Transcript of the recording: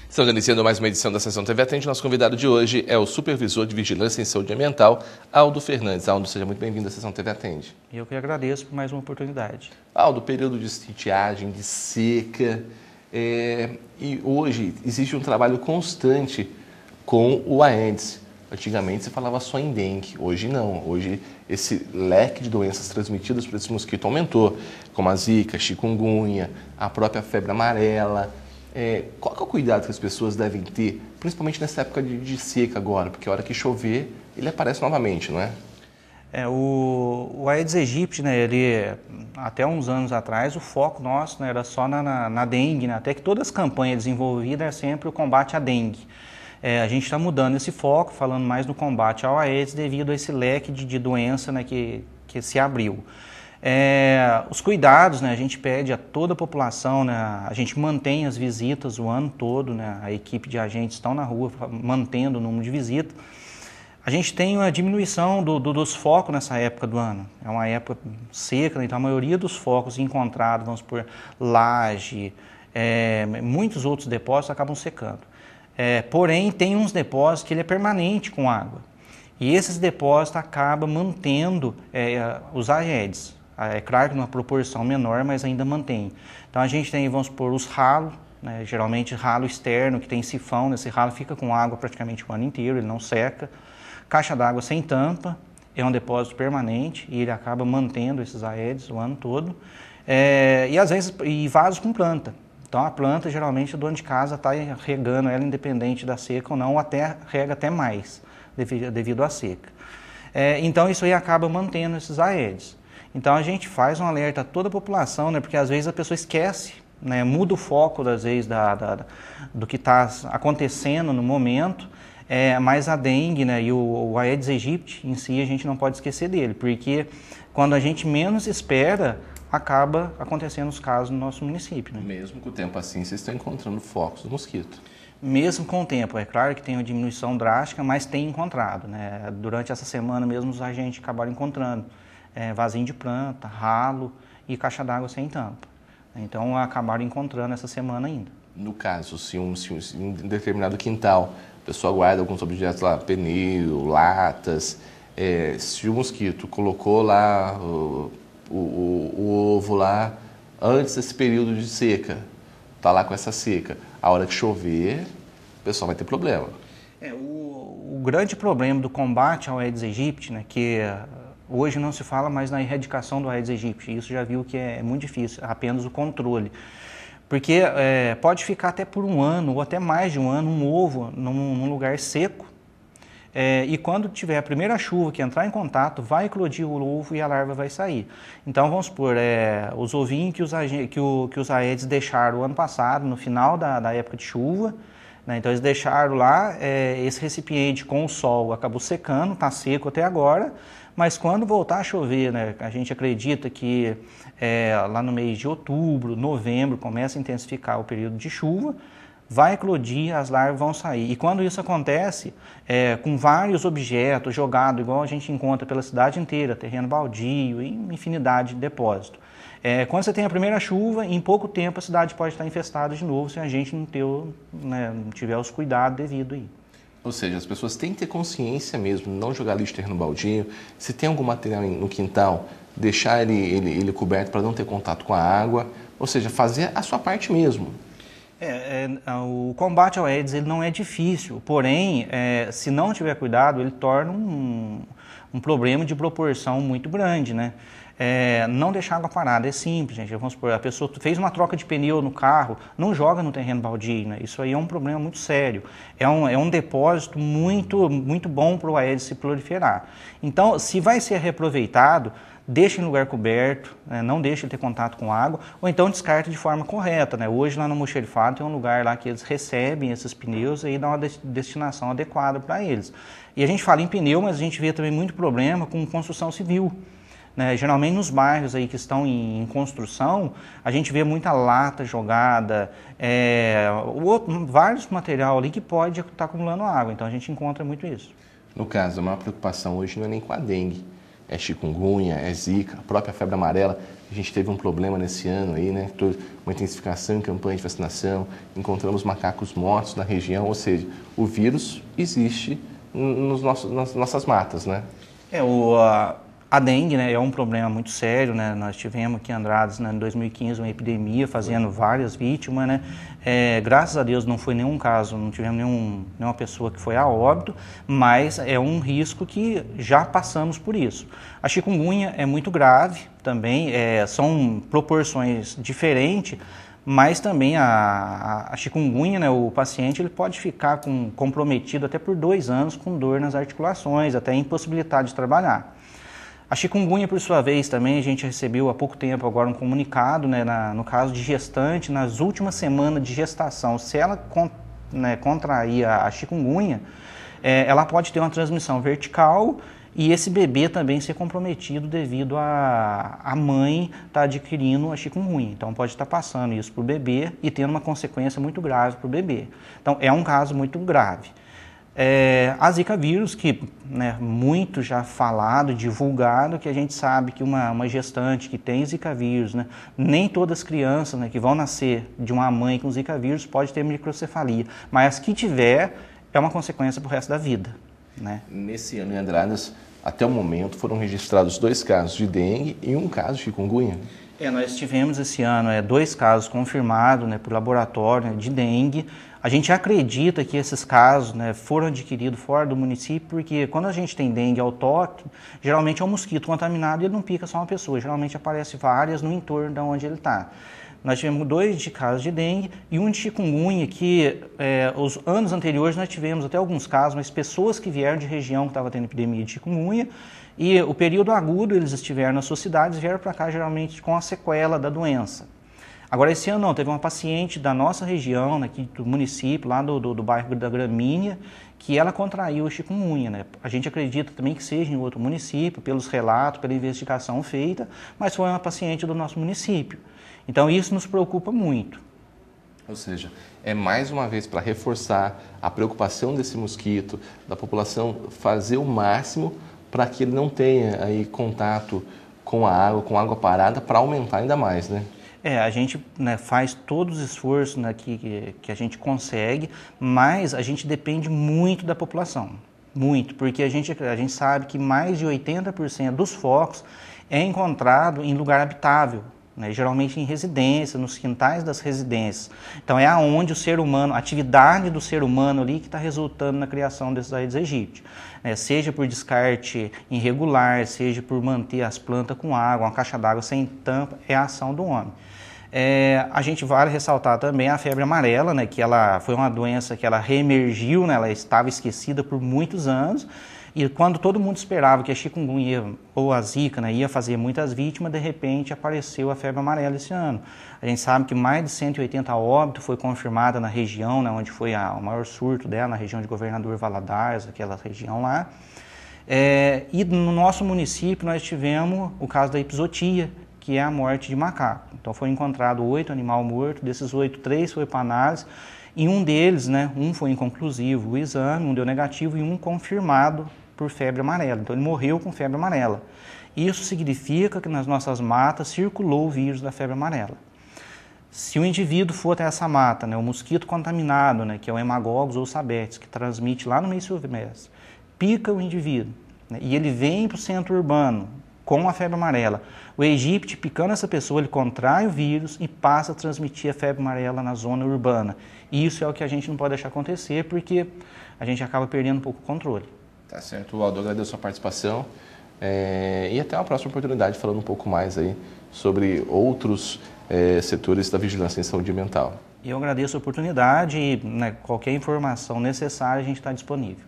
Estamos iniciando mais uma edição da Sessão TV Atende. Nosso convidado de hoje é o Supervisor de Vigilância em Saúde Ambiental, Aldo Fernandes. Aldo, seja muito bem-vindo à Sessão TV Atende. Eu que agradeço por mais uma oportunidade. Aldo, período de estiagem, de seca, e hoje existe um trabalho constante com o Aedes. Antigamente você falava só em dengue, hoje não. Hoje esse leque de doenças transmitidas por esse mosquito aumentou, como a zika, chikungunya, a própria febre amarela. Qual que é o cuidado que as pessoas devem ter, principalmente nessa época de seca agora? Porque a hora que chover, ele aparece novamente, não é? O Aedes aegypti, né, ele, até uns anos atrás, o foco nosso, né, era só na dengue, né, até que todas as campanhas desenvolvidas é sempre o combate à dengue. A gente está mudando esse foco, falando mais no combate ao Aedes, devido a esse leque de doença, né, que se abriu. Os cuidados, né, a gente pede a toda a população, né, a gente mantém as visitas o ano todo, né, a equipe de agentes estão na rua mantendo o número de visitas. A gente tem uma diminuição dos focos nessa época do ano. É uma época seca, né, então a maioria dos focos encontrados, vamos por laje, muitos outros depósitos acabam secando. Porém, tem uns depósitos que ele é permanente com água. E esses depósitos acabam mantendo os Aedes. É claro que numa proporção menor, mas ainda mantém. Então a gente tem, vamos supor, os ralos, né, geralmente ralo externo, que tem sifão, nesse ralo fica com água praticamente o ano inteiro, ele não seca. Caixa d'água sem tampa, é um depósito permanente e ele acaba mantendo esses Aedes o ano todo. E às vezes, vasos com planta. Então a planta, geralmente, o dono de casa está regando ela independente da seca ou não, ou até rega até mais, devido à seca. Então isso aí acaba mantendo esses Aedes. Então a gente faz um alerta a toda a população, né, porque às vezes a pessoa esquece, né, muda o foco, às vezes, do que está acontecendo no momento, mas a dengue, né, e o Aedes aegypti em si a gente não pode esquecer dele, porque quando a gente menos espera, acaba acontecendo os casos no nosso município. Né? Mesmo com o tempo assim, vocês estão encontrando focos do mosquito? Mesmo com o tempo, é claro que tem uma diminuição drástica, mas tem encontrado. Né? Durante essa semana mesmo os agentes acabaram encontrando vasinho de planta, ralo e caixa d'água sem tampa. Então acabaram encontrando essa semana ainda. No caso, se em um determinado quintal a pessoa guarda alguns objetos lá, pneu, latas, se o mosquito colocou lá o ovo lá antes desse período de seca, está lá com essa seca, a hora que chover, o pessoal vai ter problema. O grande problema do combate ao Aedes aegypti, né, que hoje não se fala mais na erradicação do Aedes aegypti, isso já viu que é muito difícil, apenas o controle. Porque pode ficar até por um ano ou até mais de um ano um ovo num lugar seco, e quando tiver a primeira chuva que entrar em contato, vai eclodir o ovo e a larva vai sair. Então vamos supor, os ovinhos que os Aedes deixaram o ano passado, no final da época de chuva, né, então eles deixaram lá, esse recipiente com o sol acabou secando, está seco até agora, mas quando voltar a chover, né, a gente acredita que lá no mês de outubro, novembro, começa a intensificar o período de chuva, vai eclodir, as larvas vão sair. E quando isso acontece, com vários objetos jogados, igual a gente encontra pela cidade inteira, terreno baldio, infinidade de depósito. Quando você tem a primeira chuva, em pouco tempo a cidade pode estar infestada de novo se a gente não tiver os cuidados devidos aí. Ou seja, as pessoas têm que ter consciência mesmo, não jogar lixo terreno baldio. Se tem algum material no quintal, deixar ele coberto para não ter contato com a água. Ou seja, fazer a sua parte mesmo. O combate ao Aedes ele não é difícil, porém, se não tiver cuidado, ele torna um problema de proporção muito grande, né? Não deixar água parada, é simples, gente. Vamos supor, a pessoa fez uma troca de pneu no carro, não joga no terreno baldio, né? Isso aí é um problema muito sério. É um depósito muito, muito bom para o Aedes se proliferar. Então, se vai ser reaproveitado, deixa em lugar coberto, né? Não deixa ele ter contato com água, ou então descarta de forma correta. Né? Hoje lá no almoxarifado tem um lugar lá que eles recebem esses pneus e dá uma destinação adequada para eles. E a gente fala em pneu, mas a gente vê também muito problema com construção civil. Né? Geralmente nos bairros aí que estão em construção, a gente vê muita lata jogada, vários material ali que pode estar acumulando água, então a gente encontra muito isso. No caso, a maior preocupação hoje não é nem com a dengue, é chikungunya, é zika, a própria febre amarela. A gente teve um problema nesse ano aí, né? Uma intensificação em campanha de vacinação, encontramos macacos mortos na região, ou seja, o vírus existe nas nossas matas, né? A dengue, né, é um problema muito sério, né? Nós tivemos aqui em Andradas, né, em 2015, uma epidemia fazendo várias vítimas, né? Graças a Deus não foi nenhum caso, não tivemos nenhuma pessoa que foi a óbito, mas é um risco que já passamos por isso. A chikungunya é muito grave também, são proporções diferentes, mas também a chikungunya, né, o paciente ele pode ficar comprometido até por 2 anos com dor nas articulações, até impossibilidade de trabalhar. A chikungunya, por sua vez, também a gente recebeu há pouco tempo agora um comunicado, né, no caso de gestante, nas últimas semanas de gestação, se ela contrair a chikungunya, ela pode ter uma transmissão vertical e esse bebê também ser comprometido devido a mãe estar adquirindo a chikungunya. Então pode estar passando isso para o bebê e tendo uma consequência muito grave para o bebê. Então é um caso muito grave. A Zika vírus, que muito já falado, divulgado, que a gente sabe que uma gestante que tem Zika vírus, né, nem todas as crianças, né, que vão nascer de uma mãe com Zika vírus pode ter microcefalia, mas as que tiver é uma consequência para o resto da vida. Né? Nesse ano em Andradas, até o momento, foram registrados 2 casos de dengue e 1 caso de chikungunya. Nós tivemos esse ano 2 casos confirmados, né, por laboratório, né, de dengue. A gente acredita que esses casos, né, foram adquiridos fora do município, porque quando a gente tem dengue autóctone, geralmente é um mosquito contaminado e ele não pica só uma pessoa, geralmente aparece várias no entorno de onde ele está. Nós tivemos 2 casos de dengue e 1 de chikungunya, que os anos anteriores nós tivemos até alguns casos, mas pessoas que vieram de região que estava tendo epidemia de chikungunya, e o período agudo eles estiveram nas suas cidades, vieram para cá geralmente com a sequela da doença. Agora esse ano não, teve uma paciente da nossa região, aqui do município, lá do bairro da Gramínea, que ela contraiu a chikungunya, né? A gente acredita também que seja em outro município, pelos relatos, pela investigação feita, mas foi uma paciente do nosso município. Então isso nos preocupa muito. Ou seja, é mais uma vez para reforçar a preocupação desse mosquito, da população fazer o máximo para que ele não tenha aí contato com água parada, para aumentar ainda mais, né? A gente faz todos os esforços que a gente consegue, mas a gente depende muito da população, muito, porque a gente sabe que mais de 80% dos focos é encontrado em lugar habitável, né, geralmente em residência, nos quintais das residências. Então é aonde o ser humano, a atividade do ser humano ali que está resultando na criação desses Aedes aegypti, né, seja por descarte irregular, seja por manter as plantas com água, uma caixa d'água sem tampa, é a ação do homem. A gente vale ressaltar também a febre amarela, né, que ela foi uma doença que ela reemergiu, né, ela estava esquecida por muitos anos, e quando todo mundo esperava que a chikungunya ou a zika, né, ia fazer muitas vítimas, de repente apareceu a febre amarela esse ano. A gente sabe que mais de 180 óbitos foi confirmada na região, né, onde foi o maior surto dela, na região de Governador Valadares, aquela região lá. E no nosso município nós tivemos o caso da epizootia, que é a morte de macaco. Então foram encontrados 8 animais mortos, desses 8, 3 foi para análise, e um deles, né, um foi inconclusivo o exame, um deu negativo e um confirmado por febre amarela. Então ele morreu com febre amarela. Isso significa que nas nossas matas circulou o vírus da febre amarela. Se o indivíduo for até essa mata, né, o mosquito contaminado, né, que é o hemagogos ou sabetes, que transmite lá no meio silvestre, pica o indivíduo, né, e ele vem para o centro urbano com a febre amarela. O Aegypti, picando essa pessoa, ele contrai o vírus e passa a transmitir a febre amarela na zona urbana. E isso é o que a gente não pode deixar acontecer, porque a gente acaba perdendo um pouco o controle. Tá certo, Waldo, agradeço a sua participação e até uma próxima oportunidade falando um pouco mais aí sobre outros setores da vigilância em saúde ambiental. Eu agradeço a oportunidade e qualquer informação necessária a gente está disponível.